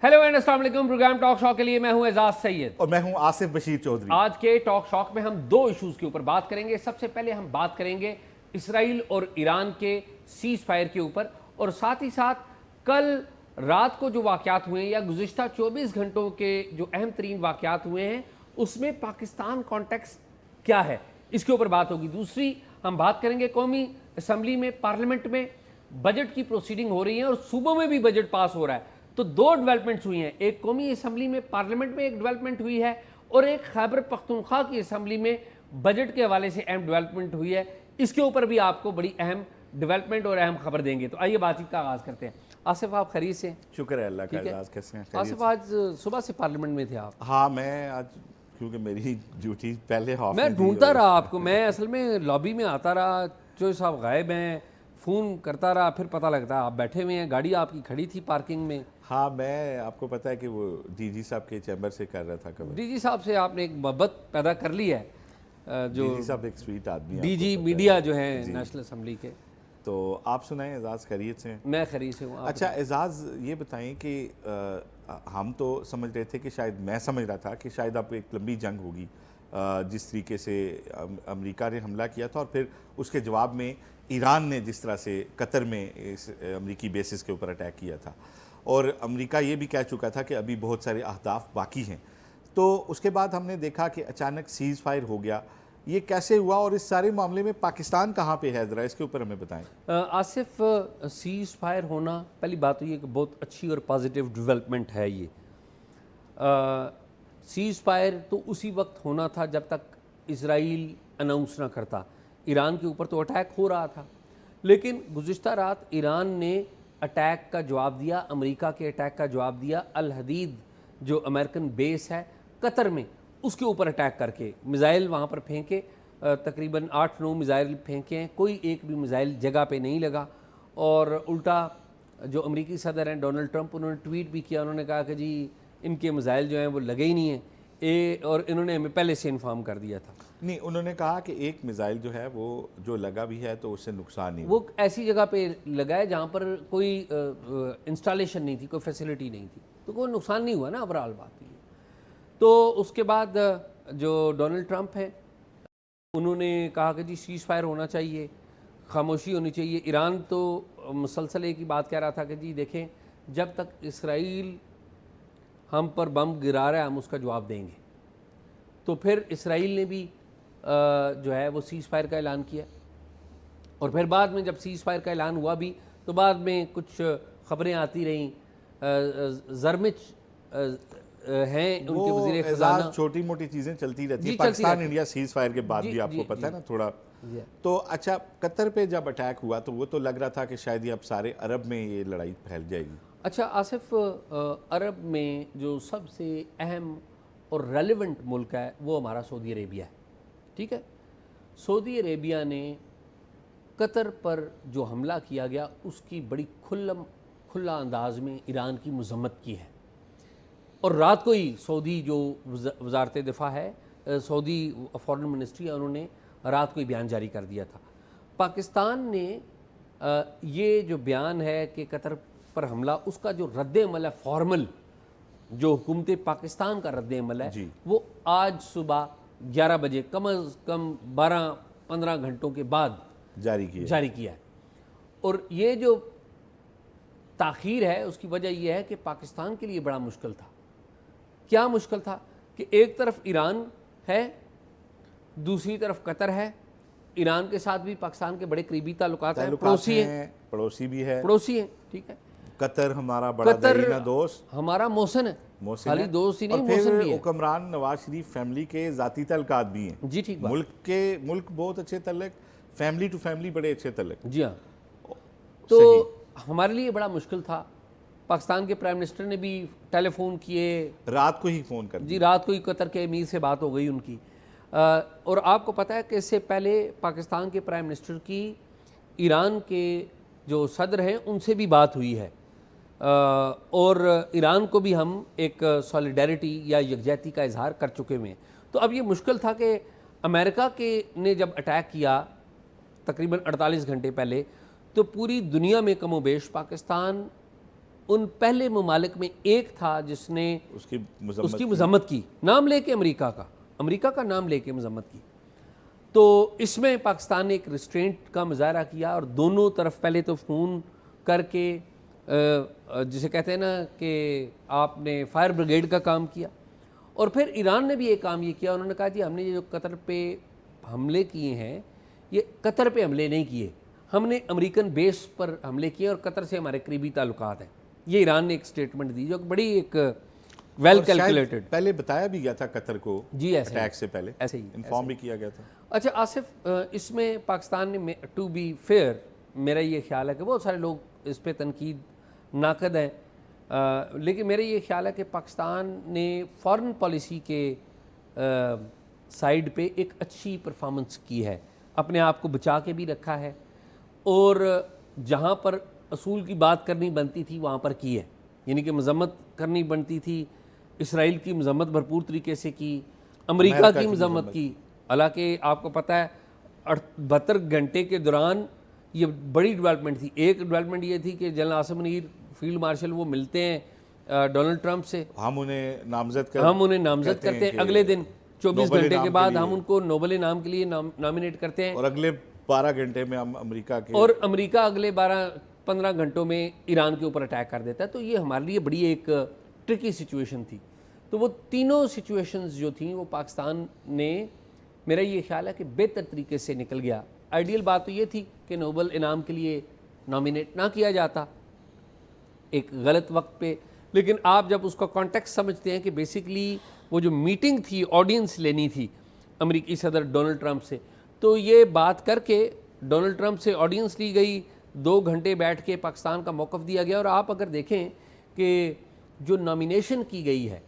Hello and अस्सलाम वालेकुम। Programme talk shock के लिए मैं हूं एजाज सैयद और मैं हूं आसिफ बशीर चौधरी। आज के टॉक शॉक में हम दो इश्यूज के ऊपर बात करेंगे। सबसे पहले हम बात करेंगे इसराइल और ईरान के सीज फायर के ऊपर, और साथ ही साथ कल रात को जो वाकयात हुए हैं या गुज़िश्ता 24 घंटों के जो अहम तरीन वाकयात हुए हैं उसमें पाकिस्तान कॉन्टेक्स्ट क्या है, इसके ऊपर बात होगी। दूसरी हम बात करेंगे कौमी असम्बली में, पार्लियामेंट में बजट की प्रोसीडिंग हो रही है और सूबों में भी बजट पास हो रहा है। तो दो डेवलपमेंट्स हुई हैं, एक कौमी असम्बली में, पार्लियामेंट में एक डेवलपमेंट हुई है, और एक खैबर पख्तूनख्वा की असम्बली में बजट के हवाले से अहम डेवलपमेंट हुई है। इसके ऊपर भी आपको बड़ी अहम डेवलपमेंट और अहम खबर देंगे। तो आइए बातचीत का आगाज़ करते हैं। आसिफ, आप खरीद से? शुक्र है अल्लाह का। एजाज कैसे हैं? आसिफ, आज सुबह से पार्लियामेंट में थे आप? हाँ, मैं आज क्योंकि मेरी ड्यूटी पहले हाफ मैं ढूंढता रहा आपको, मैं असल में लॉबी में आता रहा, जो साहब गायब हैं, फ़ोन करता रहा, फिर पता लगता आप बैठे हुए हैं, गाड़ी आपकी खड़ी थी पार्किंग में। हाँ, मैं आपको पता है कि वो डीजी साहब के चैम्बर से कर रहा था कवर। डीजी साहब से आपने एक मोहब्बत पैदा कर ली है, जो डीजी साहब एक स्वीट आदमी है, डीजी मीडिया जो है नेशनल असम्बली के। तो आप सुनाएं एजाज, खैरियत से हैं? मैं खरीद से हूँ। अच्छा एजाज, ये बताएं कि हम तो समझ रहे थे कि शायद, मैं समझ रहा था कि शायद अब एक लंबी जंग होगी, जिस तरीके से अमेरिका ने हमला किया था और फिर उसके जवाब में ईरान ने जिस तरह से कतर में इस अमेरिकी बेसिस के ऊपर अटैक किया था, और अमेरिका ये भी कह चुका था कि अभी बहुत सारे अहदाफ बाकी हैं। तो उसके बाद हमने देखा कि अचानक सीज़ फायर हो गया। ये कैसे हुआ और इस सारे मामले में पाकिस्तान कहाँ पे है, ज़रा इसके ऊपर हमें बताएं। आसिफ, सीज़ फायर होना, पहली बात तो ये कि बहुत अच्छी और पॉजिटिव डेवलपमेंट है ये। सीज़ फायर तो उसी वक्त होना था जब तक इसराइल अनाउंस ना करता। ईरान के ऊपर तो अटैक हो रहा था, लेकिन गुज़िश्ता रात ईरान ने अटैक का जवाब दिया, अमेरिका के अटैक का जवाब दिया। अल हदीद जो अमेरिकन बेस है कतर में, उसके ऊपर अटैक करके मिज़ाइल वहाँ पर फेंके, तकरीबन 8-9 मिज़ाइल फेंके हैं, कोई एक भी मिज़ाइल जगह पे नहीं लगा। और उल्टा जो अमेरिकी सदर हैं डोनाल्ड ट्रंप, उन्होंने ट्वीट भी किया, उन्होंने कहा कि जी इनके मिज़ाइल जो हैं वो लगे ही नहीं हैं, और इन्होंने हमें पहले से इन्फॉर्म कर दिया था। नहीं, उन्होंने कहा कि एक मिसाइल जो है वो जो लगा भी है तो उससे नुकसान नहीं, वो ऐसी जगह पे लगा है जहाँ पर कोई इंस्टॉलेशन नहीं थी, कोई फैसिलिटी नहीं थी, तो कोई नुकसान नहीं हुआ ना, ओवरऑल बात ये। तो उसके बाद जो डोनाल्ड ट्रंप है उन्होंने कहा कि जी सीज़ फायर होना चाहिए, खामोशी होनी चाहिए। ईरान तो मुसलसल एक ही बात कह रहा था कि जी देखें, जब तक इसराइल हम पर बम गिरा रहा है हम उसका जवाब देंगे। तो फिर इसराइल ने भी जो है वो सीज़ फायर का ऐलान किया, और फिर बाद में जब सीज़ फायर का ऐलान हुआ भी तो बाद में कुछ खबरें आती रहीं। जरमिच हैं उनके वज़ीर ख़ज़ाना, छोटी मोटी चीज़ें चलती रहती हैं पाकिस्तान इंडिया सीज़ फायर के बाद भी, आपको पता है ना थोड़ा। तो अच्छा, कतर पे जब अटैक हुआ तो वो तो लग रहा था कि शायद ये अब सारे अरब में ये लड़ाई फैल जाएगी। अच्छा आसिफ, अरब में जो सबसे अहम और रेलेवेंट मुल्क है वो हमारा सऊदी अरेबिया है, ठीक है। सऊदी अरेबिया ने कतर पर जो हमला किया गया उसकी बड़ी खुला अंदाज में ईरान की मज़म्मत की है, और रात को ही सऊदी जो वज़ारत दिफा है, सऊदी फॉरेन मिनिस्ट्री है, उन्होंने रात को ही बयान जारी कर दिया था। पाकिस्तान ने ये जो बयान है कि कतर पर हमला, उसका जो रद्द-ए-अमल है फॉर्मल, जो हुकूमत पाकिस्तान का रद्द-ए-अमल है वो आज सुबह 11 बजे, कम अज़ कम 12-15 घंटों के बाद जारी किया है। और ये जो ताख़ीर है उसकी वजह यह है कि पाकिस्तान के लिए बड़ा मुश्किल था। क्या मुश्किल था कि एक तरफ ईरान है, दूसरी तरफ कतर है। ईरान के साथ भी पाकिस्तान के बड़े करीबी ताल्लुकात हैं, पड़ोसी हैं, ठीक है। कतर हमारा बड़ा दरीना दोस्त, हमारा मोहसिन है, खाली दोस्त ही नहीं, मोहसिन भी है। हुक्मरान नवाज शरीफ फैमिली के ज़ाती तल्लुकात भी हैं। जी ठीक बात। मुल्क बहुत अच्छे तल्लुक, फैमिली टू फैमिली बड़े अच्छे तल्लुक। जी हाँ। तो हमारे लिए बड़ा मुश्किल था। पाकिस्तान के प्राइम मिनिस्टर ने भी टेलीफोन किए, रात को ही फ़ोन कर जी, रात को ही कतर के अमीर से बात हो गई उनकी। और आपको पता है कि इससे पहले पाकिस्तान के प्राइम मिनिस्टर की ईरान के जो सदर हैं उनसे भी बात हुई है, और ईरान को भी हम एक सॉलिडारिटी या यकजहती का इजहार कर चुके हुए हैं। तो अब ये मुश्किल था कि अमेरिका के ने जब अटैक किया तकरीबन 48 घंटे पहले, तो पूरी दुनिया में कमोबेश पाकिस्तान उन पहले ममालिक में एक था जिसने उसकी मजम्मत की, नाम लेके अमेरिका का नाम लेके मजम्मत की। तो इसमें पाकिस्तान ने एक रिस्ट्रेंट का मुजाहरा किया और दोनों तरफ पहले तो फ़ोन करके जिसे कहते हैं ना कि आपने फायर ब्रिगेड का काम किया, और फिर ईरान ने भी एक काम ये किया, उन्होंने कहा जी हमने ये जो कतर पे हमले किए हैं ये कतर पे हमले नहीं किए, हमने अमेरिकन बेस पर हमले किए और कतर से हमारे करीबी ताल्लुकात हैं। ये ईरान ने एक स्टेटमेंट दी जो बड़ी एक वेल कैलकुलेटेड, पहले बताया भी गया था कतर को जी ऐसे अटैक से पहले, ऐसे ही इन्फॉर्म भी किया गया था। अच्छा आसिफ, इसमें पाकिस्तान ने, टू बी फेयर, मेरा ये ख्याल है कि बहुत सारे लोग इस पर तनकीद नाकद हैं, लेकिन मेरा ये ख्याल है कि पाकिस्तान ने फॉरेन पॉलिसी के साइड पे एक अच्छी परफॉर्मेंस की है, अपने आप को बचा के भी रखा है, और जहाँ पर असूल की बात करनी बनती थी वहाँ पर की है। यानी कि मजम्मत करनी बनती थी, इसराइल की मजम्मत भरपूर तरीके से की, अमेरिका की मजम्मत की। हालांकि आपको पता है 72 घंटे के दौरान ये बड़ी डेवलपमेंट थी। एक डेवलपमेंट ये थी कि general Asim Munir field marshal वो मिलते हैं डोनाल्ड ट्रंप से, हम उन्हें नामजद करते हैं, अगले दिन 24 घंटे के बाद हम उनको नोबेल इनाम के लिए नॉमिनेट करते हैं, और अगले 12 घंटे में हम अमेरिका के, और अमेरिका अगले 12-15 घंटों में ईरान के ऊपर अटैक कर देता है। तो ये हमारे लिए बड़ी एक ट्रिकी सिचुएशन थी। तो वो तीनों सिचुएशंस जो थी वो पाकिस्तान ने, मेरा ये ख्याल है कि बेहतर तरीके से निकल गया। आइडियल बात तो ये थी कि नोबेल इनाम के लिए नॉमिनेट ना किया जाता एक गलत वक्त पे, लेकिन आप जब उसका कॉन्टेक्स्ट समझते हैं कि बेसिकली वो जो मीटिंग थी, ऑडियंस लेनी थी अमेरिकी सदर डोनाल्ड ट्रंप से, तो ये बात करके डोनाल्ड ट्रंप से ऑडियंस ली गई, 2 घंटे बैठ के पाकिस्तान का मौक़िफ़ दिया गया। और आप अगर देखें कि जो नॉमिनेशन की गई है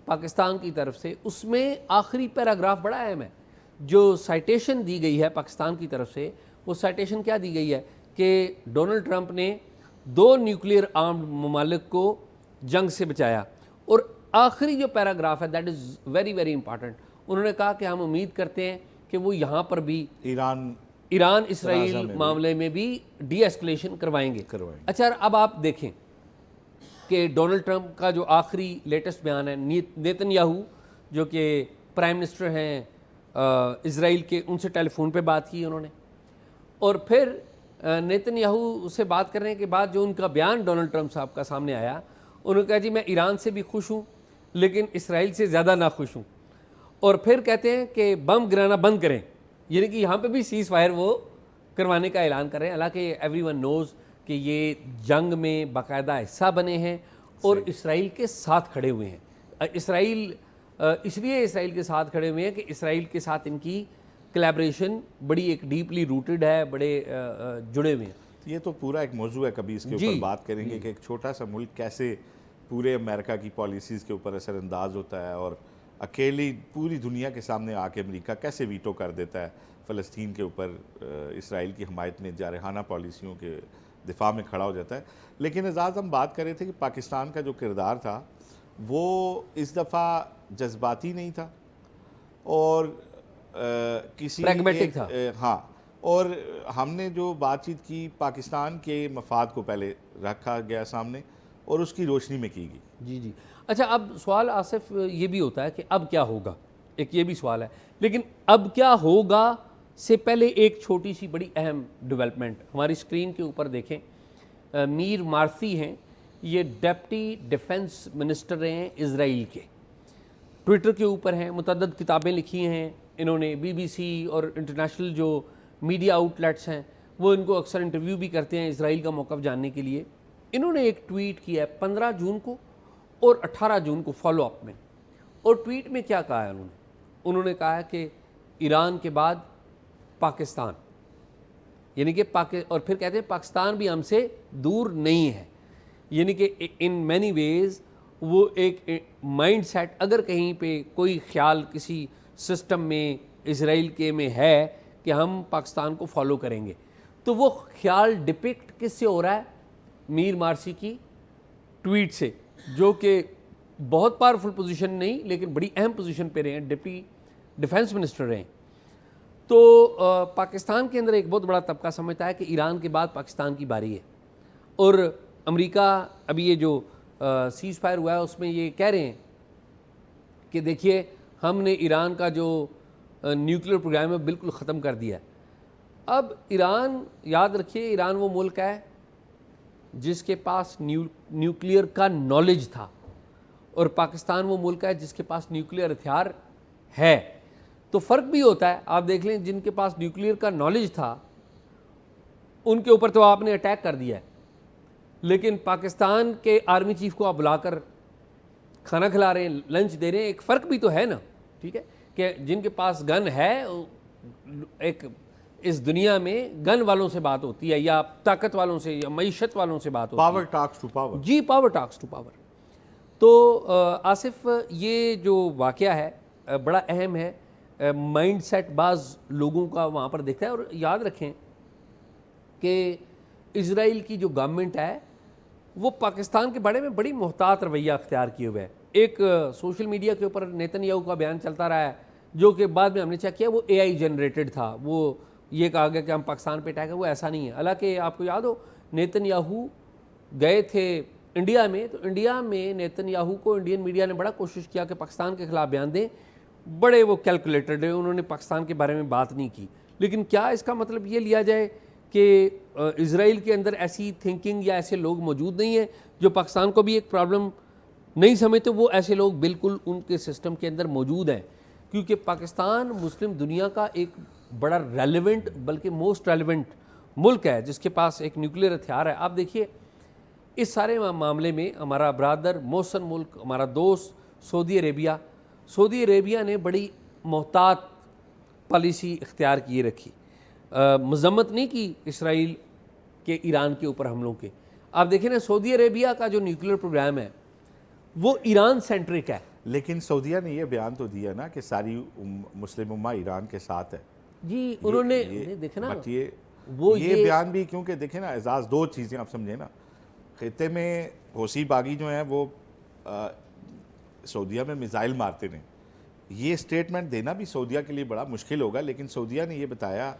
पाकिस्तान की तरफ से, उसमें आखिरी पैराग्राफ बड़ा अहम है। जो साइटेशन दी गई है पाकिस्तान की तरफ से, वो साइटेशन क्या दी गई है कि डोनाल्ड ट्रंप ने 2 न्यूक्लियर आर्म्ड ममालिक को जंग से बचाया, और आखिरी जो पैराग्राफ है that is very very important. उन्होंने कहा कि हम उम्मीद करते हैं कि वो यहाँ पर भी ईरान इसराइल मामले में भी डी एस्केलेशन करवाएंगे। अच्छा, अब आप देखें कि डोनाल्ड ट्रंप का जो आखिरी लेटेस्ट बयान है, नेतन्याहू जो कि प्राइम मिनिस्टर हैं इजराइल के, उनसे टेलीफोन पे बात की उन्होंने, और फिर नेतन्याहू से बात करने के बाद जो उनका बयान डोनाल्ड ट्रंप साहब का सामने आया, उन्होंने कहा जी मैं ईरान से भी खुश हूँ लेकिन इसराइल से ज़्यादा ना खुश हूँ, और फिर कहते हैं कि बम गिराना बंद करें, यानी कि यहाँ पे भी सीज़ फायर वो करवाने का ऐलान कर रहे हैं। हालांकि एवरीवन नोज़ कि ये जंग में बाकायदा हिस्सा बने हैं और इसराइल के साथ खड़े हुए हैं। इसराइल इसलिए इसराइल के साथ खड़े हुए हैं कि इसराइल के साथ इनकी कोलैबोरेशन बड़ी एक डीपली रूटेड है, बड़े जुड़े हुए हैं। ये तो पूरा एक मौजू है, कभी इसके ऊपर बात करेंगे कि एक छोटा सा मुल्क कैसे पूरे अमेरिका की पॉलिसीज़ के ऊपर असरअंदाज होता है, और अकेली पूरी दुनिया के सामने आके अमेरिका कैसे वीटो कर देता है फ़लस्तीन के ऊपर, इसराइल की हमायत में जारहाना पॉलिसियों के दिफा में खड़ा हो जाता है। लेकिन एजाज़, हम बात कर रहे थे कि पाकिस्तान का जो किरदार था वो इस दफ़ा जज्बाती नहीं था और किसी प्रैग्मेटिक था। हाँ, और हमने जो बातचीत की पाकिस्तान के मफाद को पहले रखा गया सामने और उसकी रोशनी में की गई। जी जी। अच्छा, अब सवाल आसिफ ये भी होता है कि अब क्या होगा, एक ये भी सवाल है, लेकिन अब क्या होगा से पहले एक छोटी सी बड़ी अहम डेवलपमेंट हमारी स्क्रीन के ऊपर देखें। मीर मार्सी हैं, ये डिप्टी डिफेंस मिनिस्टर रहे हैं इजराइल के, ट्विटर के ऊपर हैं, मुतअद्दिद किताबें लिखी हैं इन्होंने, BBC और इंटरनेशनल जो मीडिया आउटलेट्स हैं वो इनको अक्सर इंटरव्यू भी करते हैं इसराइल का मौक़िफ़ जानने के लिए। इन्होंने एक ट्वीट किया है 15 जून को और 18 जून को फॉलोअप में, और ट्वीट में क्या कहा है उन्होंने कहा है कि ईरान के बाद पाकिस्तान, यानी कि और फिर कहते हैं पाकिस्तान भी हमसे दूर नहीं है, यानी कि इन मैनी वेज़ वो एक माइंड सेट, अगर कहीं पे कोई ख्याल किसी सिस्टम में इसराइल के में है कि हम पाकिस्तान को फॉलो करेंगे, तो वो ख्याल डिपिक्ट किससे हो रहा है? मीर मार्सी की ट्वीट से, जो कि बहुत पावरफुल पोजीशन नहीं लेकिन बड़ी अहम पोजीशन पे रहे हैं, डिप्टी डिफेंस मिनिस्टर रहे हैं। तो पाकिस्तान के अंदर एक बहुत बड़ा तबका समझता है कि ईरान के बाद पाकिस्तान की बारी है, और अमेरिका अभी ये जो सीज़ फायर हुआ है उसमें ये कह रहे हैं कि देखिए हमने ईरान का जो न्यूक्लियर प्रोग्राम है बिल्कुल ख़त्म कर दिया है। अब ईरान, याद रखिए, ईरान वो मुल्क है जिसके पास न्यूक्लियर का नॉलेज था, और पाकिस्तान वो मुल्क है जिसके पास न्यूक्लियर हथियार है। तो फ़र्क भी होता है। आप देख लें, जिनके पास न्यूक्लियर का नॉलेज था उनके ऊपर तो आपने अटैक कर दिया है, लेकिन पाकिस्तान के आर्मी चीफ को आप बुलाकर खाना खिला रहे हैं, लंच दे रहे हैं, एक फ़र्क भी तो है ना। ठीक है कि जिनके पास गन है, एक इस दुनिया में गन वालों से बात होती है, या ताकत वालों से, या मईशत वालों से बात होती है। Power talks to power. जी, पावर टॉक्स टू पावर। तो आसिफ, ये जो वाक़या है बड़ा अहम है। माइंड सेट बाज़ लोगों का वहाँ पर दिखता है। और याद रखें कि इज़राइल की जो गवर्नमेंट है वो पाकिस्तान के बारे में बड़ी मोहतात रवैया अख्तियार किए हुए है। एक सोशल मीडिया के ऊपर नेतन्याहू का बयान चलता रहा है, जो कि बाद में हमने चेक किया वो AI जनरेटेड था। वो ये कहा गया कि हम पाकिस्तान पे अटैक है, वो ऐसा नहीं है। हालांकि आपको याद हो, नेतन्याहू गए थे इंडिया में, तो इंडिया में नेतन्याहू को इंडियन मीडिया ने बड़ा कोशिश किया कि पाकिस्तान के ख़िलाफ़ बयान दें। बड़े वो कैलकुलेटेड है, उन्होंने पाकिस्तान के बारे में बात नहीं की। लेकिन क्या इसका मतलब ये लिया जाए कि इज़राइल के अंदर ऐसी थिंकिंग या ऐसे लोग मौजूद नहीं हैं जो पाकिस्तान को भी एक प्रॉब्लम नहीं समझते? वो ऐसे लोग बिल्कुल उनके सिस्टम के अंदर मौजूद हैं, क्योंकि पाकिस्तान मुस्लिम दुनिया का एक बड़ा रेलेवेंट, बल्कि मोस्ट रेलेवेंट मुल्क है जिसके पास एक न्यूक्लियर हथियार है। आप देखिए, इस सारे मामले में हमारा ब्रादर मोहसन मुल्क, हमारा दोस्त सऊदी अरेबिया ने बड़ी मोहतात पॉलिसी इख्तियार किए रखी। मजम्मत नहीं की इसराइल के ईरान के ऊपर हमलों के। आप देखें ना, सऊदी अरेबिया का जो न्यूक्लियर प्रोग्राम है वो ईरान सेंट्रिक है। लेकिन सऊदीया ने यह बयान तो दिया ना कि सारी मुस्लिम उम्मा ईरान के साथ है। जी, उन्होंने देखे ना ये बयान भी, क्योंकि देखें ना एजाज, दो चीज़ें आप समझे ना, खिते में हौसी बागी जो हैं वो सऊदीया में मिसाइल मारते हैं। ये स्टेटमेंट देना भी सऊदीया के लिए बड़ा मुश्किल होगा, लेकिन सऊदीया ने ये बताया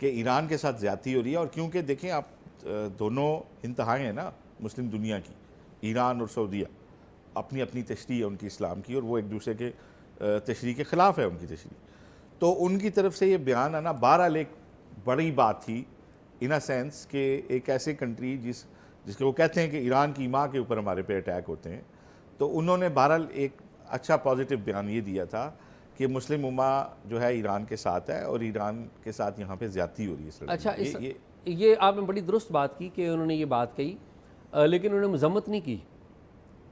कि ईरान के साथ ज़्यादती हो रही है। और क्योंकि देखें आप, दोनों इंतहाएँ हैं ना मुस्लिम दुनिया की, ईरान और सऊदीया, अपनी अपनी तशरीह है उनकी इस्लाम की, और वो एक दूसरे के तशरीह के ख़िलाफ़ है उनकी तशरीह। तो उनकी तरफ से ये बयान आना बहरहाल एक बड़ी बात थी, इन अ सेंस कि एक ऐसे कंट्री जिसके वो कहते हैं कि ईरान की माँ के ऊपर हमारे पे अटैक होते हैं, तो उन्होंने बहरहाल एक अच्छा पॉजिटिव बयान ये दिया था कि मुस्लिम उम्मा जो है ईरान के साथ है, और ईरान के साथ यहाँ पे ज़्यादती हो रही है। अच्छा, ये आपने बड़ी दुरुस्त बात की कि उन्होंने ये बात कही, लेकिन उन्होंने मजम्मत नहीं की।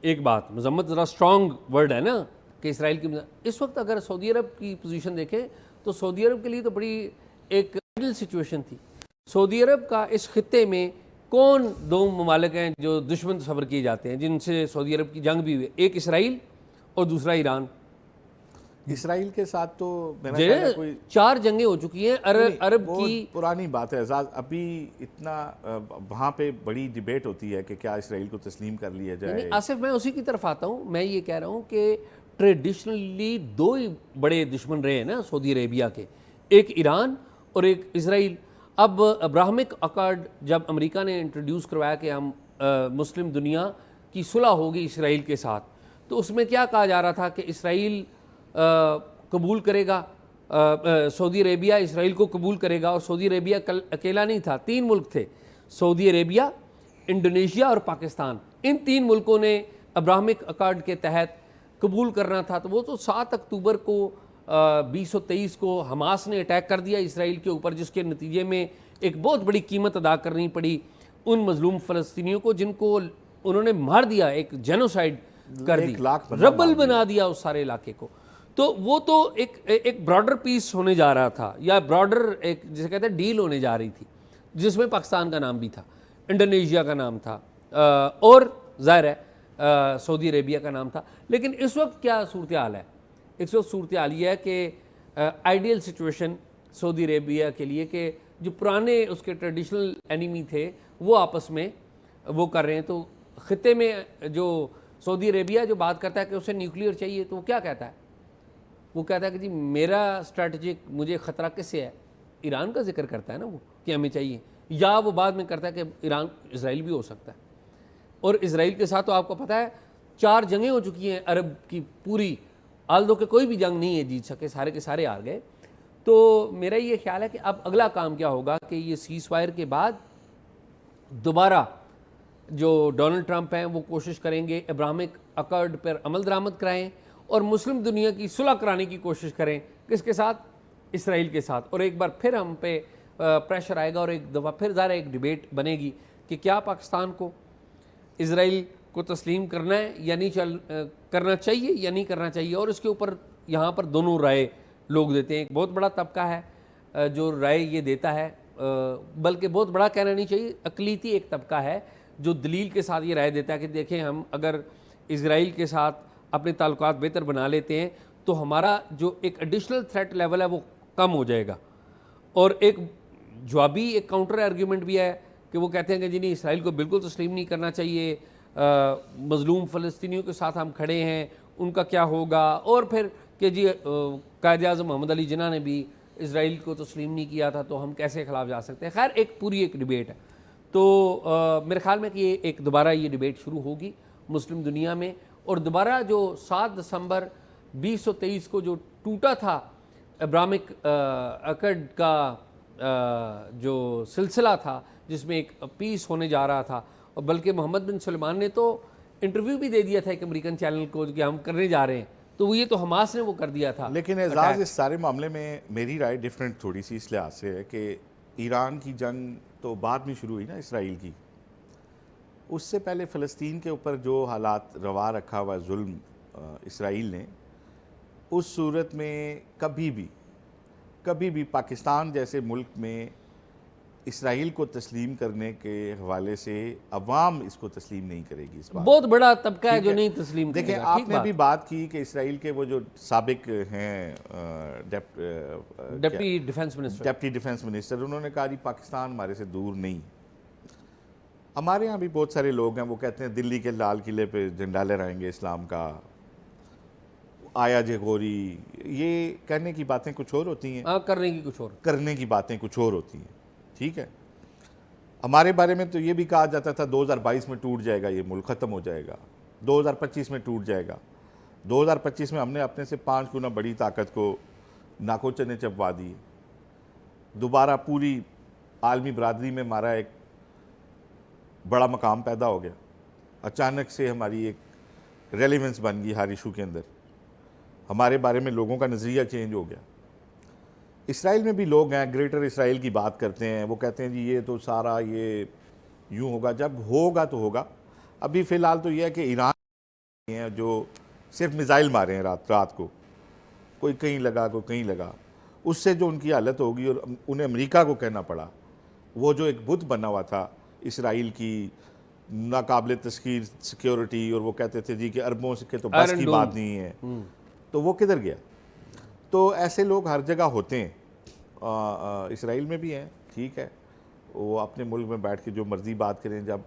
एक बात, मजम्मत ज़रा स्ट्रॉन्ग वर्ड है ना, कि इसराइल की इस वक्त अगर सऊदी अरब की पोजीशन देखें तो सऊदी अरब के लिए तो बड़ी एक आइडियल सिचुएशन थी। सऊदी अरब का इस खित्ते में कौन दो ममालिक हैं जो दुश्मन तस्वर किए जाते हैं, जिनसे सऊदी अरब की जंग भी हुई? एक इसराइल और दूसरा ईरान। इसराइल के साथ तो मेरा ख्याल है कोई 4 जंगें हो चुकी हैं अरब की। पुरानी बात है एजाज। अभी इतना वहाँ पे बड़ी डिबेट होती है कि क्या इसराइल को तस्लीम कर लिया जाए। आसिफ, मैं उसी की तरफ आता हूँ। मैं ये कह रहा हूँ कि ट्रेडिशनली 2 ही बड़े दुश्मन रहे हैं ना सऊदी अरेबिया के, एक ईरान और एक इसराइल। अब अब्राहमिक अकॉर्ड जब अमेरिका ने इंट्रोड्यूस करवाया कि हम मुस्लिम दुनिया की सुलह होगी इसराइल के साथ, तो उसमें क्या कहा जा रहा था कि इसराइल कबूल करेगा, सऊदी अरेबिया इसराइल को कबूल करेगा। और सऊदी अरेबिया अकेला नहीं था, 3 मुल्क थे, सऊदी अरेबिया, इंडोनेशिया और पाकिस्तान। इन 3 मुल्कों ने अब्राहमिक अकॉर्ड के तहत कबूल करना था। तो वो तो 7 अक्टूबर को 2023 को हमास ने अटैक कर दिया इसराइल के ऊपर, जिसके नतीजे में एक बहुत बड़ी कीमत अदा करनी पड़ी उन मजलूम फ़लस्तीनियों को, जिनको उन्होंने मार दिया, एक जेनोसाइड कर दी, रबल बना दिया उस सारे इलाके को। तो वो तो एक ब्रॉडर पीस होने जा रहा था, या ब्रॉडर एक जिसे कहते हैं डील होने जा रही थी, जिसमें पाकिस्तान का नाम भी था, इंडोनेशिया का नाम था, और ज़ाहिर है सऊदी अरेबिया का नाम था। लेकिन इस वक्त क्या सूरत हाल है? इस वक्त सूरत हाल ये है कि आइडियल सिचुएशन सऊदी अरेबिया के लिए कि जो पुराने उसके ट्रेडिशनल एनिमी थे वो आपस में वो कर रहे हैं। तो ख़ित्ते में जो सऊदी अरेबिया जो बात करता है कि उसे न्यूक्लियर चाहिए, तो वो क्या कहता है? वो कहता है कि जी मेरा स्ट्रैटेजिक, मुझे ख़तरा किससे है? ईरान का जिक्र करता है ना वो, कि हमें चाहिए। या वो बाद में करता है कि ईरान इसराइल भी हो सकता है। और इसराइल के साथ तो आपको पता है 4 जंगें हो चुकी हैं अरब की पूरी, आल्दो के कोई भी जंग नहीं है जीत सके, सारे के सारे हार गए। तो मेरा ये ख्याल है कि अब अगला काम क्या होगा कि ये सीज़ फायर के बाद दोबारा जो डोनाल्ड ट्रंप हैं वो कोशिश करेंगे अब्राहमिक अकॉर्ड पर अमल दरामद कराएं और मुस्लिम दुनिया की सुलह कराने की कोशिश करें, किसके साथ? इसराइल के साथ। और एक बार फिर हम पे प्रेशर आएगा और एक दफ़ा फिर ज़रा एक डिबेट बनेगी कि क्या पाकिस्तान को इसराइल को तस्लीम करना है या नहीं करना चाहिए या नहीं करना चाहिए। और इसके ऊपर यहाँ पर दोनों राय लोग देते हैं। एक बहुत बड़ा तबका है जो राय ये देता है, बल्कि बहुत बड़ा कहना नहीं चाहिए, अकलीती एक तबका है जो दलील के साथ ये राय देता है कि देखें, हम अगर इसराइल के साथ अपने ताल्लुकात बेहतर बना लेते हैं तो हमारा जो एक एडिशनल थ्रेट लेवल है वो कम हो जाएगा। और एक जवाबी एक काउंटर आर्ग्यूमेंट भी है कि वो कहते हैं कि जी नहीं, इसराइल को बिल्कुल तस्लीम नहीं करना चाहिए, मजलूम फ़लस्तीनियों के साथ हम खड़े हैं, उनका क्या होगा। और फिर कि जी कायद-ए-आज़म मोहम्मद अली जिन्ना ने भी इसराइल को तस्लीम नहीं किया था तो हम कैसे खिलाफ जा सकते हैं। खैर एक पूरी एक डिबेट है। तो मेरे ख्याल में कि ये एक दोबारा ये डिबेट शुरू होगी मुस्लिम दुनिया में। और दोबारा जो 7 दिसंबर 2023 को जो टूटा था अब्राहमिक अकॉर्ड का जो सिलसिला था जिसमें एक पीस होने जा रहा था, और बल्कि मोहम्मद बिन सलमान ने तो इंटरव्यू भी दे दिया था एक अमेरिकन चैनल को कि हम करने जा रहे हैं, तो ये तो हमास ने वो कर दिया था। लेकिन एजाज इस सारे मामले में मेरी राय डिफरेंट थोड़ी सी इस लिहाज से है कि ईरान की जंग तो बाद में शुरू हुई ना इसराइल की, उससे पहले फ़लस्तीन के ऊपर जो हालात रवा रखा हुआ जुल्म इसराइल ने, उस सूरत में कभी भी पाकिस्तान जैसे मुल्क में इसराइल को तस्लीम करने के हवाले से अवाम इसको तस्लीम नहीं करेगी। इस बात बहुत बड़ा तबका है जो नहीं तस्लीम देखिए, करेगा। ठीक आपने बात। अभी बात की कि इसराइल के वो जो साबिक हैं डिप्टी डिफेंस मिनिस्टर, उन्होंने कहा जी पाकिस्तान हमारे से दूर नहीं। हमारे यहाँ भी बहुत सारे लोग हैं वो कहते हैं दिल्ली के लाल किले पे झंडा लहराएंगे इस्लाम का, आया जे गोरी, ये कहने की बातें कुछ और होती हैं, करने की कुछ और, करने की बातें कुछ और होती हैं। ठीक है, हमारे बारे में तो ये भी कहा जाता था 2022 में टूट जाएगा, ये मुल्क ख़त्म हो जाएगा, 2025 में टूट जाएगा। 2025 में हमने अपने से 5 गुना बड़ी ताकत को नाको चने चबवा दी। दोबारा पूरी आलमी बरादरी में हमारा एक बड़ा मकाम पैदा हो गया। अचानक से हमारी एक रेलेवेंस बन गई हर इशू के अंदर, हमारे बारे में लोगों का नज़रिया चेंज हो गया। इसराइल में भी लोग हैं, ग्रेटर इसराइल की बात करते हैं, वो कहते हैं जी ये तो सारा ये यूँ होगा, जब होगा तो होगा। अभी फ़िलहाल तो ये है कि ईरान हैं जो सिर्फ मिसाइल मारे हैं रात को, कोई कहीं लगा कोई कहीं लगा, उससे जो उनकी हालत होगी और उन्हें अमेरिका को कहना पड़ा, वो जो एक बुत बना हुआ था इसराइल की नाकाबिल तस्खीर सिक्योरिटी, और वो कहते थे जी कि अरबों के तो बस की बात नहीं है, तो वो किधर गया। तो ऐसे लोग हर जगह होते हैं, इसराइल में भी हैं। ठीक है, वो अपने मुल्क में बैठ के जो मर्ज़ी बात करें, जब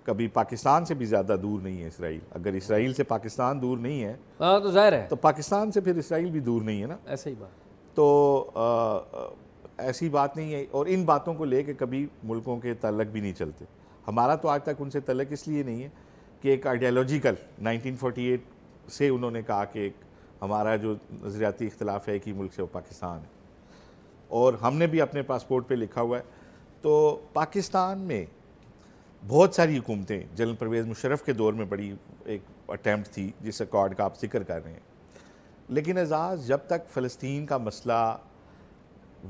कभी पाकिस्तान से भी ज़्यादा दूर नहीं है इसराइल। अगर इसराइल से पाकिस्तान दूर नहीं है तो ज़ाहिर है तो पाकिस्तान से फिर इसराइल भी दूर नहीं है ना, ऐसा ही बात। तो ऐसी बात नहीं है। और इन बातों को लेके कभी मुल्कों के तल्लक भी नहीं चलते। हमारा तो आज तक उनसे तल्लक इसलिए नहीं है कि एक आइडियालॉजिकल 1948 से उन्होंने कहा कि एक हमारा जो नज़रियाती इख्तलाफ है कि मुल्क से वो पाकिस्तान है, और हमने भी अपने पासपोर्ट पे लिखा हुआ है। तो पाकिस्तान में बहुत सारी हुकूमतें, जनरल परवेज़ मुशर्रफ के दौर में बड़ी एक अटैम्प्ट थी जिस अकॉर्ड का आप जिक्र कर रहे हैं, लेकिन एजाज़ जब तक फ़लस्तीन का मसला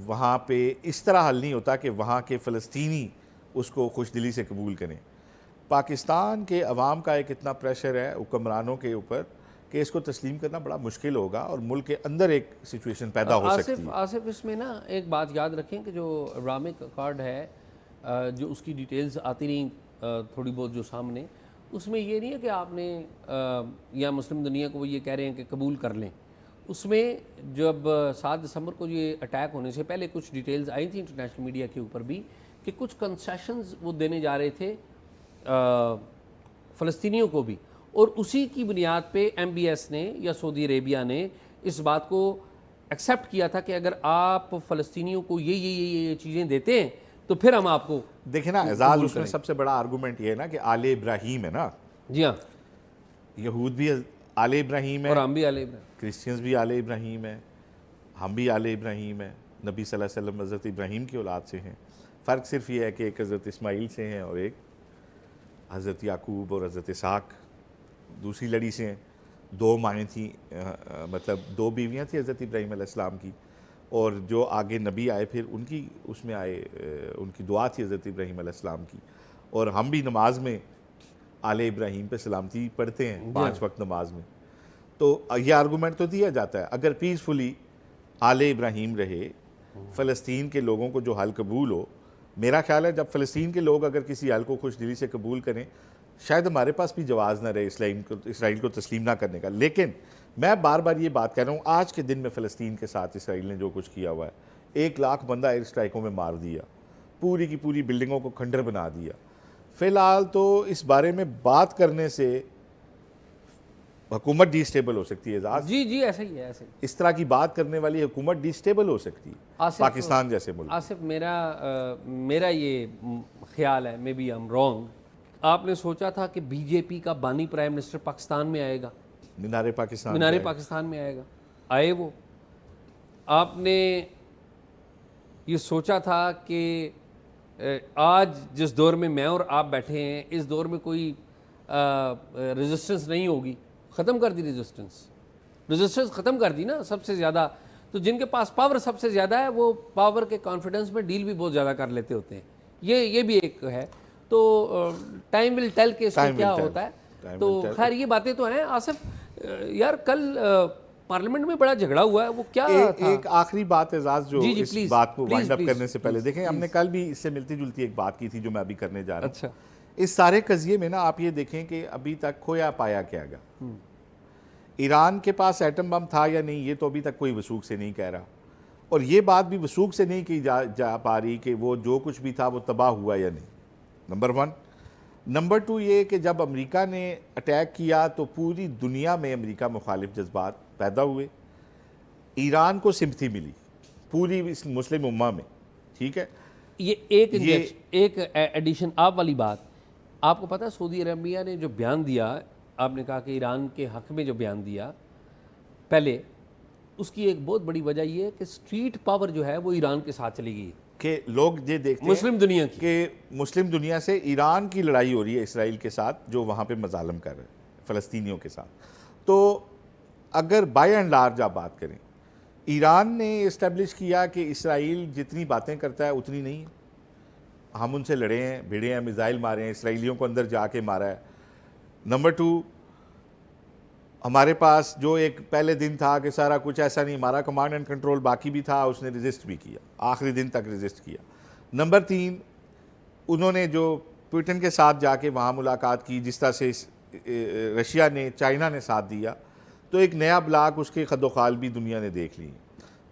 वहाँ पे इस तरह हल नहीं होता कि वहाँ के फ़लस्तीनी उसको खुशदिली से कबूल करें, पाकिस्तान के अवाम का एक इतना प्रेशर है हुक्मरानों के ऊपर कि इसको तस्लीम करना बड़ा मुश्किल होगा और मुल्क के अंदर एक सिचुएशन पैदा हो सकती है। आसिफ, इसमें ना एक बात याद रखें कि जो अब्राहमिक अकॉर्ड है, जो उसकी डिटेल्स आती नहीं थोड़ी बहुत जो सामने, उसमें ये नहीं है कि आपने या मुस्लिम दुनिया को वो ये कह रहे हैं कि कबूल कर लें। उसमें जब 7 दिसंबर को ये अटैक होने से पहले कुछ डिटेल्स आई थी इंटरनेशनल मीडिया के ऊपर भी कि कुछ कंसेशंस वो देने जा रहे थे फ़लस्तीनियों को भी, और उसी की बुनियाद पे MBS ने या सऊदी अरेबिया ने इस बात को एक्सेप्ट किया था कि अगर आप फ़लस्तीनियों को ये चीज़ें देते हैं तो फिर हम आपको देखे ना एजाज, उसमें सबसे बड़ा आर्गूमेंट ये है ना कि आले इब्राहिम है ना, जी हाँ, यहूद भी आले इब्राहिम है और हम भी आले इब्राहिम, क्रिश्चियंस भी आले इब्राहिम है, हम भी आले इब्राहिम है, नबी सल्लल्लाहु अलैहि वसल्लम हज़रत इब्राहिम की औलाद से हैं। फ़र्क सिर्फ ये है कि एक हज़रत इस्माइल से हैं और एक हज़रत याकूब और हज़रत इसहाक दूसरी लड़ी से हैं। दो माएँ थी, मतलब दो बीवियाँ थी हज़रत इब्राहिम अलैहिस्सलाम की, और जो आगे नबी आए फिर उनकी उसमें आए, उनकी दुआ थी हज़रत इब्राहिम अलैहिस्सलाम की। और हम भी नमाज में आले इब्राहिम पे सलामती पढ़ते हैं 5 वक्त नमाज में। तो ये आर्गूमेंट तो दिया जाता है, अगर पीसफुली आले इब्राहिम रहे, फ़लस्तीन के लोगों को जो हल कबूल हो, मेरा ख्याल है जब फ़लस्तीन के लोग अगर किसी हल को खुश दिली से कबूल करें, शायद हमारे पास भी जवाज़ ना रहे इसराइल को तस्लीम ना करने का। लेकिन मैं बार बार ये बात कह रहा हूँ, आज के दिन में फ़लस्तीन के साथ इसराइल ने जो कुछ किया हुआ है, 1 लाख बंदा एयर स्ट्राइकों में मार दिया, पूरी की पूरी बिल्डिंगों को खंडर बना दिया। फ़िलहाल तो इस बारे में बात करने से हुकूमत डिस्टेबल हो सकती है एजाज। जी जी, ऐसा ही है, ऐसे ही। इस तरह की बात करने वाली हुकूमत डिस्टेबल हो सकती है पाकिस्तान जैसे मुल्क। आसिफ, मेरा ये ख्याल है, maybe I am wrong, आपने सोचा था कि बीजेपी का बानी प्राइम मिनिस्टर पाकिस्तान में आएगा, मीनारे पाकिस्तान पाकिस्तान में आएगा, आए वो? आपने ये सोचा था कि आज जिस दौर में मैं और आप बैठे हैं, इस दौर में कोई रेजिस्टेंस नहीं होगी? ख़त्म कर दी रेजिस्टेंस ख़त्म कर दी ना सबसे ज़्यादा। तो जिनके पास पावर सबसे ज़्यादा है वो पावर के कॉन्फिडेंस में डील भी बहुत ज़्यादा कर लेते होते हैं। ये भी एक है। तो टाइम विल टेल के इसमें क्या होता है। तो खैर ये बातें तो हैं। आसिफ यार, कल पार्लियामेंट में बड़ा झगड़ा हुआ है, वो क्या था? एक आखिरी बात एजाज, जो इस प्लीज, बात को वाइंड अप करने से पहले प्लीज, देखें, हमने कल भी इससे मिलती जुलती एक बात की थी जो मैं अभी करने जा रहा हूँ। अच्छा, इस सारे कज़िये में ना आप ये देखें कि अभी तक खोया पाया क्या गया। ईरान के पास एटम बम था या नहीं, ये तो अभी तक कोई वसूख से नहीं कह रहा, और ये बात भी वसूख से नहीं की जा पा रही कि वो जो कुछ भी था वो तबाह हुआ या नहीं, नंबर 1। नंबर 2 ये कि जब अमेरिका ने अटैक किया तो पूरी दुनिया में अमेरिका मुखालिफ जज्बात पैदा हुए, ईरान को सिम्पथी मिली पूरी इस मुस्लिम उम्मा में, ठीक है। ये एक एडिशन आप वाली बात, आपको पता है सऊदी अरबिया ने जो बयान दिया, आपने कहा कि ईरान के हक में जो बयान दिया पहले, उसकी एक बहुत बड़ी वजह ये है कि स्ट्रीट पावर जो है वो ईरान के साथ चली गई, कि लोग ये देखते मुस्लिम दुनिया की, कि मुस्लिम दुनिया से ईरान की लड़ाई हो रही है इसराइल के साथ, जो वहाँ पे मजालम कर रहे हैं फ़लस्तीनियों के साथ। तो अगर बाय एंड लार्ज आप बात करें, ईरान ने इस्टेब्लिश किया कि इसराइल जितनी बातें करता है उतनी नहीं है, हम उनसे लड़े हैं, भिड़े हैं, मिसाइल मारे हैं, इसराइलियों को अंदर जाके मारा है। नंबर 2, हमारे पास जो एक पहले दिन था कि सारा कुछ ऐसा नहीं, हमारा कमांड एंड कंट्रोल बाकी भी था, उसने रेजिस्ट भी किया, आखिरी दिन तक रेजिस्ट किया। नंबर 3, उन्होंने जो पुतिन के साथ जाके वहाँ मुलाकात की, जिस तरह से रशिया ने, चाइना ने साथ दिया, तो एक नया ब्लॉक, उसके खदोखाल भी दुनिया ने देख ली।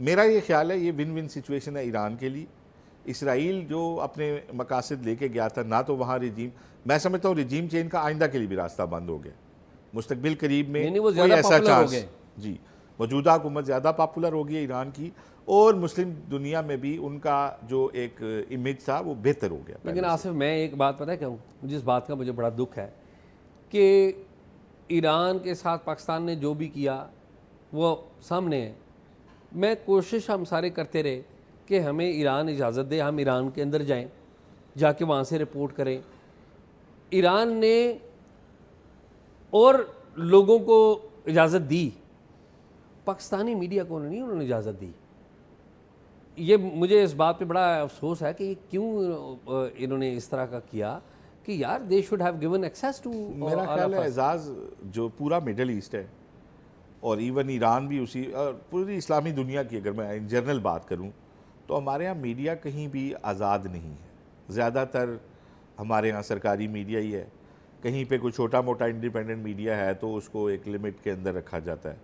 मेरा ये ख्याल है ये विन विन सिचुएशन है ईरान के लिए। इसराइल जो अपने मकासद लेके गया था, ना तो वहाँ रिजीम, मैं समझता हूँ रिजीम चेंज का आइंदा के लिए भी रास्ता बंद हो गया, मुस्तकबिल करीब में वो कोई ऐसा चांस जी, मौजूदा हुकूमत ज़्यादा पॉपुलर हो गई है ईरान की, और मुस्लिम दुनिया में भी उनका जो एक इमेज था वो बेहतर हो गया। लेकिन आसिफ, मैं एक बात पता है क्या हूँ, जिस बात का मुझे बड़ा दुख है कि ईरान के साथ पाकिस्तान ने जो भी किया वो सामने है। मैं कोशिश हम सारे करते रहे कि हमें ईरान इजाज़त दे, हम ईरान के अंदर जाएं, जाके वहाँ से रिपोर्ट करें। ईरान ने और लोगों को इजाज़त दी, पाकिस्तानी मीडिया को नहीं उन्होंने इजाज़त दी। ये मुझे इस बात पे बड़ा अफसोस है कि क्यों इन्होंने इस तरह का किया कि यार they should have given access to. मेरा ख्याल है एजाज, जो पूरा मिडल ईस्ट है और इवन ईरान भी उसी, और पूरी इस्लामी दुनिया की अगर मैं इन जनरल बात करूं, तो हमारे यहाँ मीडिया कहीं भी आज़ाद नहीं है। ज़्यादातर हमारे यहाँ सरकारी मीडिया ही है, कहीं पे कोई छोटा मोटा इंडिपेंडेंट मीडिया है तो उसको एक लिमिट के अंदर रखा जाता है।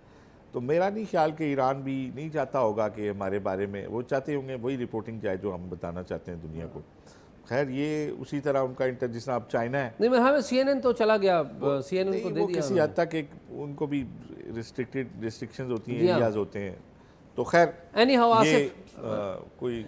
तो मेरा नहीं ख्याल कि ईरान भी नहीं चाहता होगा कि हमारे बारे में, वो चाहते होंगे वही रिपोर्टिंग चाहे जो हम बताना चाहते हैं दुनिया को। खैर ये उसी तरह उनका इंटर, जिस तरह अब चाइना है, नहीं मैं हमें CNN तो चला गया, CNN को दे दिया किसी हद तक एक उनको भी रिस्ट्रिक्शंस होती हैं, जी हाँ। एरियाज होते हैं। तो खैर एनी हाउ ये आसिफ, कोई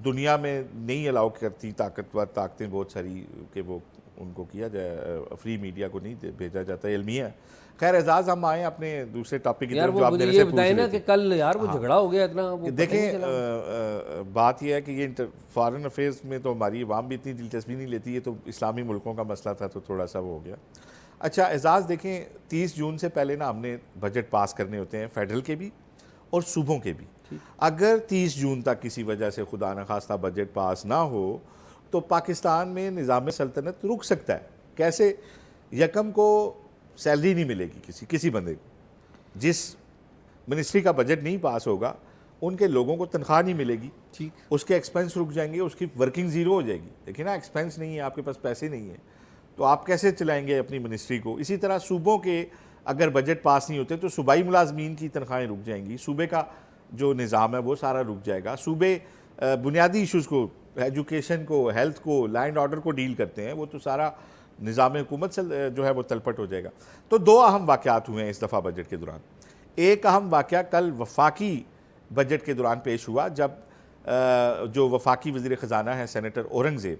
दुनिया में नहीं अलाउ करती ताकतवर ताकतें बहुत सारी कि वो उनको किया जाए, फ्री मीडिया को नहीं भेजा जाता इल्मिया। खैर एजाज, हम आए अपने दूसरे टॉपिक की यार तरफ वो जो आप मुझे मेरे ये से पूछ बताए रहे ना थे। कि कल यार वो झगड़ा हो गया इतना, वो कि पता ही नहीं देखें चला। बात यह है कि ये फॉरेन अफेयर्स में तो हमारी अवाम भी इतनी दिलचस्पी नहीं लेती है, तो इस्लामी मुल्कों का मसला था तो थोड़ा सा वो हो गया। अच्छा एजाज, देखें 30 जून से पहले ना हमने बजट पास करने होते हैं, फेडरल के भी और सूबों के भी। अगर 30 जून तक किसी वजह से खुदा न खास्ता बजट पास ना हो तो पाकिस्तान में निज़ाम सल्तनत रुक सकता है। कैसे? यकम को सैलरी नहीं मिलेगी किसी बंदे को, जिस मिनिस्ट्री का बजट नहीं पास होगा उनके लोगों को तनख्वाह नहीं मिलेगी, ठीक, उसके एक्सपेंस रुक जाएंगे, उसकी वर्किंग ज़ीरो हो जाएगी। देखिए ना, एक्सपेंस नहीं है, आपके पास पैसे नहीं है तो आप कैसे चलाएंगे अपनी मिनिस्ट्री को। इसी तरह सूबों के अगर बजट पास नहीं होते तो सूबाई मुलाजमीन की तनख्वाहें रुक जाएंगी, सूबे का जो निज़ाम है वो सारा रुक जाएगा। सूबे बुनियादी इशूज़ को, एजुकेशन को, हेल्थ को, लॉ एंड ऑर्डर को डील करते हैं, वो तो सारा निज़ाम हुकूमत से जो है वो तलपट हो जाएगा। तो दो अहम वाक़यात हुए हैं इस दफ़ा बजट के दौरान। एक अहम वाक़या कल वफाकी बजट के दौरान पेश हुआ, जब जो वफाकी वज़ीर ख़जाना है सेनेटर औरंगज़ेब,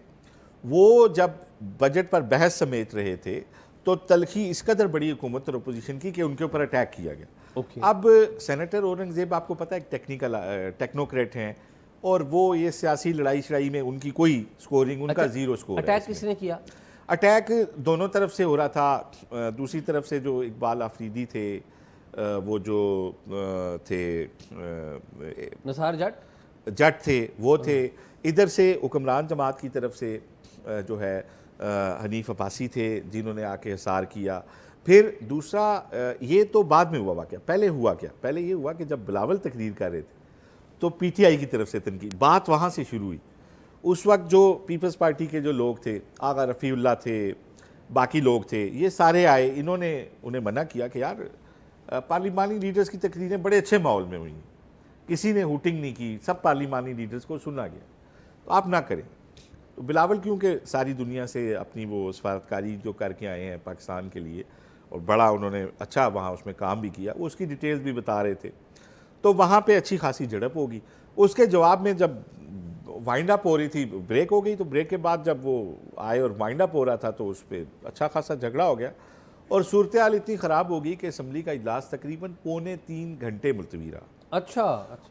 वो जब बजट पर बहस समेट रहे थे तो तलखी इस कदर बड़ी हुकूमत और अपोजिशन की कि उनके ऊपर अटैक किया गया। अब सेनेटर औरंगज़ेब आपको पता है एक टेक्नोक्रेट हैं और वो ये सियासी लड़ाई शड़ाई में उनकी कोई स्कोरिंग, उनका ज़ीरो स्कोर है। अटैक किसने किया? अटैक दोनों तरफ से हो रहा था। दूसरी तरफ से जो इकबाल आफरीदी थे, वो जो थे नसार जट थे, वो थे। इधर से हुक्मरान जमात की तरफ से जो है हनीफ अब्बासी थे जिन्होंने आके हिसार किया। फिर दूसरा, ये तो बाद में हुआ वाक़या, पहले हुआ क्या? पहले ये हुआ कि जब बिलावल तकरीर कर रहे थे तो पीटीआई की तरफ से तनकीद, बात वहाँ से शुरू हुई। उस वक्त जो पीपल्स पार्टी के जो लोग थे, आगा रफ़ीउल्लाह थे, बाकी लोग थे, ये सारे आए, इन्होंने उन्हें मना किया कि यार पार्लिमानी लीडर्स की तकरीरें बड़े अच्छे माहौल में हुई, किसी ने हुटिंग नहीं की, सब पार्लिमानी लीडर्स को सुना गया, तो आप ना करें। तो बिलावल क्योंकि सारी दुनिया से अपनी वो सफारतकारी जो करके आए हैं पाकिस्तान के लिए और बड़ा उन्होंने अच्छा वहाँ उसमें काम भी किया, उसकी डिटेल्स भी बता रहे थे, तो वहाँ पे अच्छी खासी झड़प होगी। उसके जवाब में जब वाइंड अप हो रही थी, ब्रेक हो गई, तो ब्रेक के बाद जब वो आए और वाइंड अप हो रहा था तो उस पर अच्छा खासा झगड़ा हो गया और सूरत हाल इतनी ख़राब हो गई कि असम्बली का इजलास तकरीबन 2.25 घंटे मुलतवी रहा। अच्छा।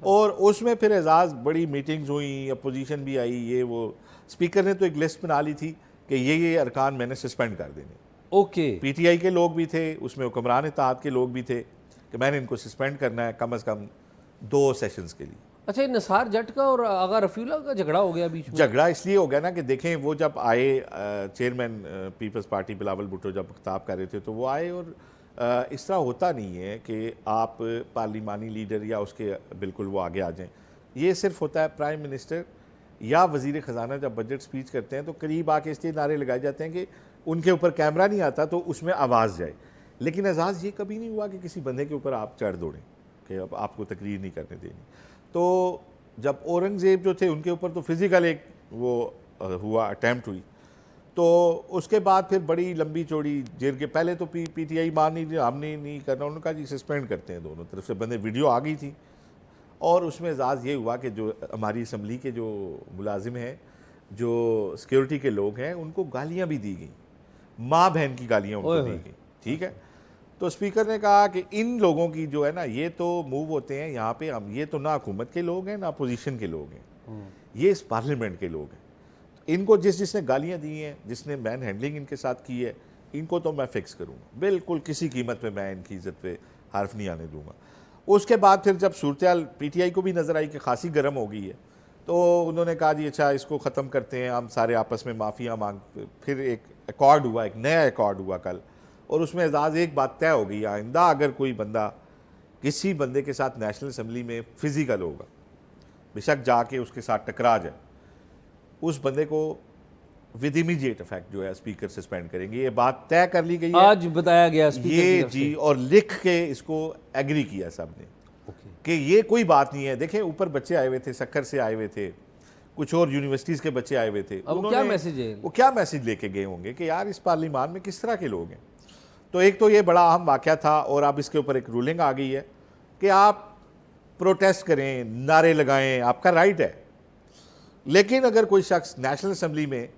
और उसमें फिर एजाज बड़ी मीटिंग्स हुई, अपोजिशन भी आई, ये वो। स्पीकर ने तो एक लिस्ट बना ली थी कि ये अरकान मैंने सस्पेंड कर देने। ओके। पीटीआई के लोग भी थे, उसमें हुक्मरान इत्तेहाद के लोग भी थे कि मैंने इनको सस्पेंड करना है कम से कम 2 सेशंस के लिए। अच्छा, ये नसार जट का और आगा रफ़ीउल्लाह का झगड़ा हो गया बीच में? झगड़ा इसलिए हो गया ना कि देखें, वो जब आए चेयरमैन पीपल्स पार्टी बिलावल भुट्टो जब खिताब कर रहे थे तो वो आए और इस तरह होता नहीं है कि आप पार्लिमानी लीडर या उसके बिल्कुल वो आगे आ जाएं। ये सिर्फ होता है प्राइम मिनिस्टर या वज़ीर ख़जाना जब बजट स्पीच करते हैं तो करीब आके इसलिए नारे लगाए जाते हैं कि उनके ऊपर कैमरा नहीं आता तो उसमें आवाज़ जाए। लेकिन एजाज़ ये कभी नहीं हुआ कि किसी बंदे के ऊपर आप चढ़ दौड़ें कि अब आपको तकरीर नहीं करने देनी। तो जब औरंगज़ेब जो थे उनके ऊपर तो फिज़िकल एक वो हुआ, अटैम्प्ट हुई, तो उसके बाद फिर बड़ी लंबी चौड़ी जेल के पहले तो पीटीआई मान नहीं, हमने नहीं करना, उन्होंने कहा जी सस्पेंड करते हैं। दोनों तरफ से बंदे, वीडियो आ गई थी और उसमें एजाज़ ये हुआ कि जो हमारी असम्बली के जो मुलाजिम हैं, जो सिक्योरिटी के लोग हैं, उनको गालियाँ भी दी गई, माँ बहन की गालियाँ उनको दी गई। ठीक है, तो स्पीकर ने कहा कि इन लोगों की जो है ना, ये तो मूव होते हैं यहाँ पे, हम ये तो ना हुकूमत के लोग हैं ना अपोजिशन के लोग हैं, ये इस पार्लियामेंट के लोग हैं। इनको जिसने गालियाँ दी हैं, जिसने मैन हैंडलिंग इनके साथ की है, इनको तो मैं फिक्स करूँगा, बिल्कुल किसी कीमत पे मैं इनकी इज्जत पे हर्फ नहीं आने दूंगा। उसके बाद फिर जब सूरत हाल पीटीआई को भी नज़र आई कि खासी गर्म हो गई है, तो उन्होंने कहा जी अच्छा इसको ख़त्म करते हैं, हम सारे आपस में माफ़िया मांग। फिर एक अकॉर्ड हुआ, एक नया अकॉर्ड हुआ कल, और उसमें एजाज़ एक बात तय हो गई, आइंदा अगर कोई बंदा किसी बंदे के साथ नेशनल असम्बली में फिज़िकल होगा, बेशक जाके उसके साथ टकरा जाए, उस बंदे को विद इमीडिएट इफेक्ट जो है स्पीकर सस्पेंड करेंगे। ये बात तय कर ली गई है, आज बताया गया स्पीकर ये की तरफ जी, से। और लिख के इसको एग्री किया सबने कि ये कोई बात नहीं है। देखें, ऊपर बच्चे आए हुए थे, सक्कर से आए हुए थे, कुछ और यूनिवर्सिटीज़ के बच्चे आए हुए थे। अब वो क्या मैसेज है? वो क्या मैसेज लेके गए होंगे कि यार इस पार्लिमान में किस तरह के लोग हैं। तो एक तो ये बड़ा अहम वाक़या था, और अब इसके ऊपर एक रूलिंग आ गई है कि आप प्रोटेस्ट करें, नारे लगाएं, आपका राइट है, लेकिन अगर कोई शख्स नेशनल असम्बली में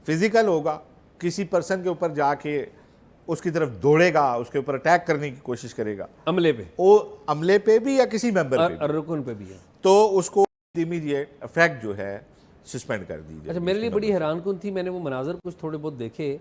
फिजिकल होगा, किसी पर्सन के ऊपर जाके उसकी तरफ दौड़ेगा, उसके ऊपर अटैक करने की कोशिश करेगा, अमले पे वो अमले पे भी या किसी मेंबर पे भी, रुकन पे भी है। तो उसको इमीडिएट इफेक्ट जो है सस्पेंड कर दी जाए। अच्छा, मेरे लिए बड़ी हैरान कुन थी, मैंने वो मनाजर कुछ थोड़े बहुत देखे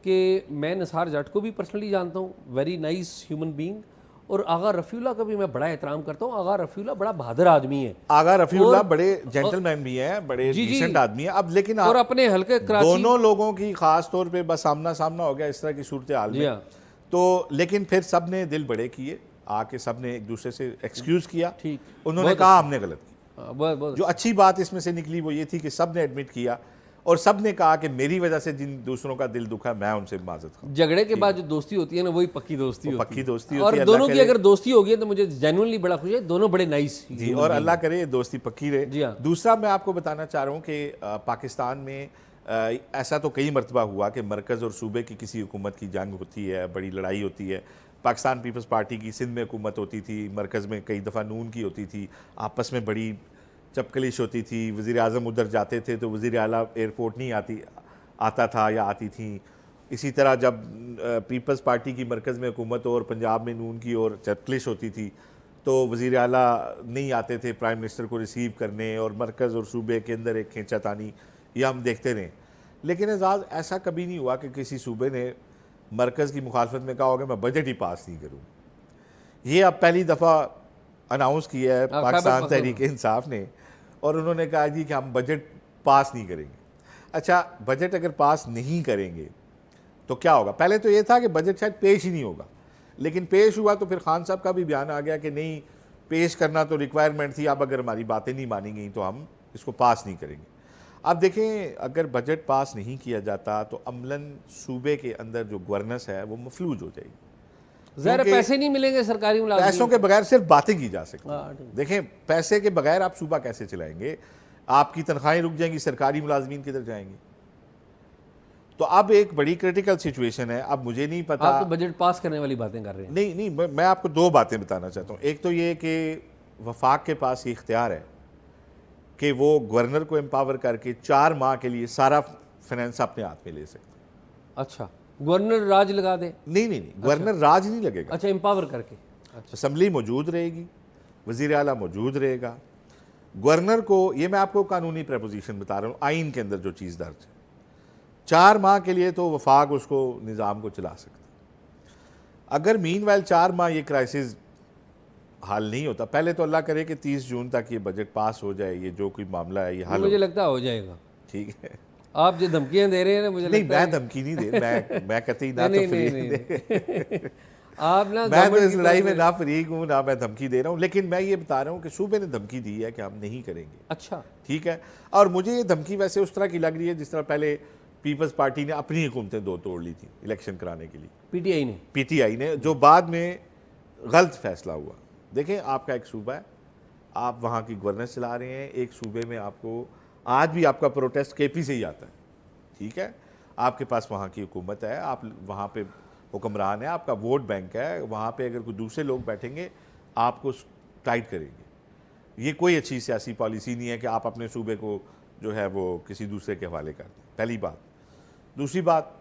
कि मैं निसार जट को भी पर्सनली जानता हूँ, वेरी नाइस ह्यूमन बीइंग, और आगा रफ़ीउल्लाह का भी मैं बड़ा एहतराम करता हूँ। आगा रफ़ीउल्लाह बड़ा बहादुर आदमी है, आगा रफ़ीउल्लाह बड़े जेंटलमैन भी हैं, बड़े जी, जी। डिसेंट आदमी हैं। अब लेकिन और अपने हल्के कराची, दोनों लोगों की खास तौर पे बस सामना सामना हो गया इस तरह की सूरत हाल जी में, हाँ, तो लेकिन फिर सब ने दिल बड़े किए, आके सब ने एक दूसरे से एक्सक्यूज किया, ठीक, उन्होंने कहा हमने गलत किया। हाँ, बहुत जो अच्छी बात इसमें से निकली वो ये थी कि सब ने एडमिट किया और सब ने कहा कि मेरी वजह से जिन दूसरों का दिल दुखा, मैं उनसे माजरत खाऊं। झगड़े के बाद जो दोस्ती होती है ना, वही पक्की दोस्ती होती पक्की है। दोस्ती और होती है। दोनों अल्लाह की करे- अगर दोस्ती होगी तो मुझे जेन्युइनली बड़ा खुशी है, दोनों बड़े नाइस जी, और अल्लाह करे ये दोस्ती पक्की रहे। जी हाँ। दूसरा मैं आपको बताना चाह रहा हूँ कि पाकिस्तान में ऐसा तो कई मरतबा हुआ कि मरकज़ और सूबे की किसी हुकूमत की जंग होती है, बड़ी लड़ाई होती है। पाकिस्तान पीपल्स पार्टी की सिंध में हुकूमत होती थी, मरकज़ में कई दफ़ा नून की होती थी, आपस में बड़ी चपकलिश होती थी। वज़ीर आज़म उधर जाते थे तो वज़ीर आला एयरपोर्ट नहीं आता था या आती थी। इसी तरह जब पीपल्स पार्टी की मरकज़ में हुकूमत और पंजाब में नून की और चपकलिश होती थी तो वज़ीर आला नहीं आते थे प्राइम मिनिस्टर को रिसीव करने, और मरकज़ और सूबे के अंदर एक खींचातानी ये हम देखते रहे। लेकिन एजाज ऐसा कभी नहीं हुआ कि किसी सूबे ने मरकज़ की मुखालफत में कहा होगा मैं बजट ही पास नहीं करूँ। ये अब पहली दफ़ा अनाउंस किया है पाकिस्तान तहरीक इंसाफ ने, और उन्होंने कहा जी कि हम बजट पास नहीं करेंगे। अच्छा, बजट अगर पास नहीं करेंगे तो क्या होगा? पहले तो ये था कि बजट शायद पेश ही नहीं होगा, लेकिन पेश हुआ तो फिर खान साहब का भी बयान आ गया कि नहीं, पेश करना तो रिक्वायरमेंट थी, अब अगर हमारी बातें नहीं मानी गई तो हम इसको पास नहीं करेंगे। अब देखें, अगर बजट पास नहीं किया जाता तो अमलन सूबे के अंदर जो गवर्नेंस है वो मफलूज हो जाएगी। ज़ाहिर है पैसे नहीं मिलेंगे सरकारी मुलाजिम, पैसों के बगैर सिर्फ बातें की जा सकती हाँ, हैं। ठीक। देखें, पैसे के बगैर आप सूबा कैसे चलाएंगे? आपकी तनख्वाहें रुक जाएंगी, सरकारी मुलाजमीन किधर जाएंगे? तो अब एक बड़ी क्रिटिकल सिचुएशन है। अब मुझे नहीं पता, आप तो बजट पास करने वाली बातें कर रहे हैं। नहीं, मैं आपको दो बातें बताना चाहता हूँ। एक तो ये कि वफाक के पास ये इख्तियार है कि वो गवर्नर को एम्पावर करके 4 माह के लिए सारा फाइनेंस अपने हाथ में ले सकते हैं। अच्छा, गवर्नर राज लगा दे? नहीं, गवर्नर राज नहीं लगेगा। अच्छा, एम्पावर करके। अच्छा, असम्बली मौजूद रहेगी, वज़ीर आला मौजूद रहेगा। गवर्नर को, ये मैं आपको कानूनी प्रपोजिशन बता रहा हूँ, आइन के अंदर जो चीज़ दर्ज है, 4 माह के लिए तो वफाक उसको निज़ाम को चला सकता है। अगर मीनवाइल 4 माह ये क्राइसिस हल नहीं होता, पहले तो अल्लाह करे कि 30 जून तक ये बजट पास हो जाए, ये जो कोई मामला है ये हल मुझे लगता है हो जाएगा। ठीक है। आप जो धमकियां दे रहे हैं ना, मुझे नहीं, लगता है मैं धमकी नहीं दे, मैं कतई ना नहीं, तफरीक नहीं, दे। आप ना मैं तो गवर्नमेंट इस की लड़ाई तरफ में से- ना फरीक हूँ ना मैं धमकी दे रहा हूँ, लेकिन मैं ये बता रहा हूँ कि सूबे ने धमकी दी है कि हम नहीं करेंगे। अच्छा, ठीक है। और मुझे ये धमकी वैसे उस तरह की लग रही है जिस तरह पहले पीपल्स पार्टी ने अपनी हुकूमतें 2 तोड़ ली थी इलेक्शन कराने के लिए, पीटीआई ने। पीटीआई ने, जो बाद में गलत फैसला हुआ। देखें, आपका एक सूबा है, आप वहाँ की गवर्नेंस चला रहे हैं, एक सूबे में आपको आज भी आपका प्रोटेस्ट केपी से ही आता है। ठीक है, आपके पास वहाँ की हुकूमत है, आप वहाँ पे हुक्मरान है, आपका वोट बैंक है, वहाँ पे अगर कोई दूसरे लोग बैठेंगे आपको टाइट करेंगे। ये कोई अच्छी सियासी पॉलिसी नहीं है कि आप अपने सूबे को जो है वो किसी दूसरे के हवाले कर दें, पहली बात। दूसरी बात,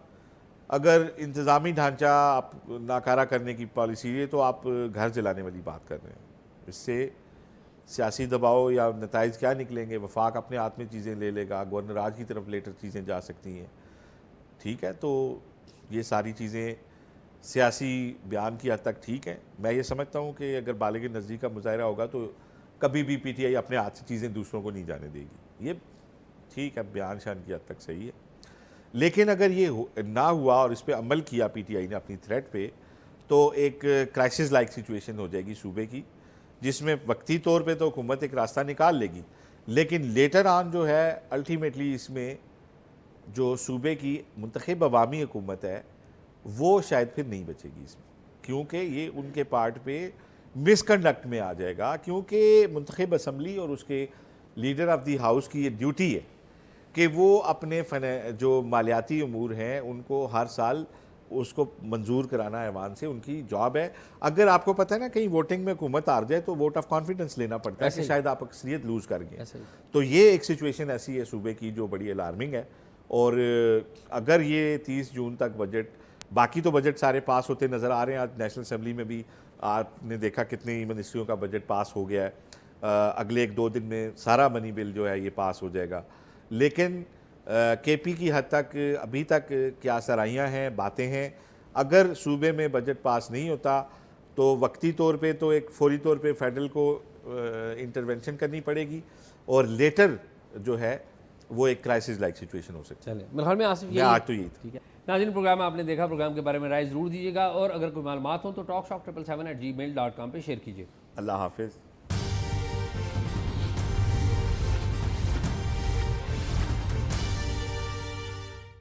अगर इंतज़ामी ढांचा आप नाकारा करने की पॉलिसी है तो आप घर जलाने वाली बात कर रहे हैं। इससे सियासी दबाव या नताइज क्या निकलेंगे? वफाक अपने हाथ में चीज़ें ले लेगा, गवर्नर आज की तरफ लेटर चीज़ें जा सकती हैं। ठीक है, तो ये सारी चीज़ें सियासी बयान की हद तक ठीक है। मैं ये समझता हूँ कि अगर बालिग नज़दीक का मुजाहरा होगा तो कभी भी पीटीआई अपने हाथ से चीज़ें दूसरों को नहीं जाने देगी। ये ठीक है, बयान शान की हद तक सही है, लेकिन अगर ये ना हुआ और इस पर अमल किया पीटीआई ने अपनी थ्रेट पे, तो एक क्राइसिस लाइक सिचुएशन हो जाएगी सूबे की, जिसमें वक्ती तौर पे तो हुकूमत एक रास्ता निकाल लेगी, लेकिन लेटर ऑन जो है अल्टीमेटली इसमें जो सूबे की मुंतखब अवामी हुकूमत है वो शायद फिर नहीं बचेगी इसमें, क्योंकि ये उनके पार्ट पे मिसकंडक्ट में आ जाएगा। क्योंकि मुंतखब असम्बली और उसके लीडर ऑफ दी हाउस की ये ड्यूटी है कि वो अपने जो मालियाती अमूर हैं उनको हर साल उसको मंजूर कराना ऐवान से उनकी जॉब है। अगर आपको पता है ना कहीं वोटिंग में हुकूमत हार जाए तो वोट ऑफ कॉन्फिडेंस लेना पड़ता है ऐसे कि ही। शायद आप अक्सरियत लूज कर गए। ऐसे ही। तो ये एक सिचुएशन ऐसी है सूबे की जो बड़ी अलार्मिंग है। और अगर ये 30 जून तक बजट, बाकी तो बजट सारे पास होते नज़र आ रहे हैं। आज नेशनल असम्बली में भी आपने देखा कितनी मिनिस्ट्रियों का बजट पास हो गया है। अगले 1-2 दिन में सारा मनी बिल जो है ये पास हो जाएगा। लेकिन केपी की हद तक अभी तक क्या सराहियाँ हैं, बातें हैं। अगर सूबे में बजट पास नहीं होता तो वक्ती तौर पे तो एक फौरी तौर पे फेडरल को इंटरवेंशन करनी पड़ेगी और लेटर जो है वो एक क्राइसिस लाइक सिचुएशन हो सकती है। चलिए, मेरे ख्याल में आसिफ मैं यही आज तो यही था। ठीक है। नाज़रीन, प्रोग्राम आपने देखा, प्रोग्राम के बारे में राय ज़रूर दीजिएगा और अगर कोई मालूमात हो तो talkshock777@gmail.com पे शेयर कीजिए। अल्लाह हाफिज़।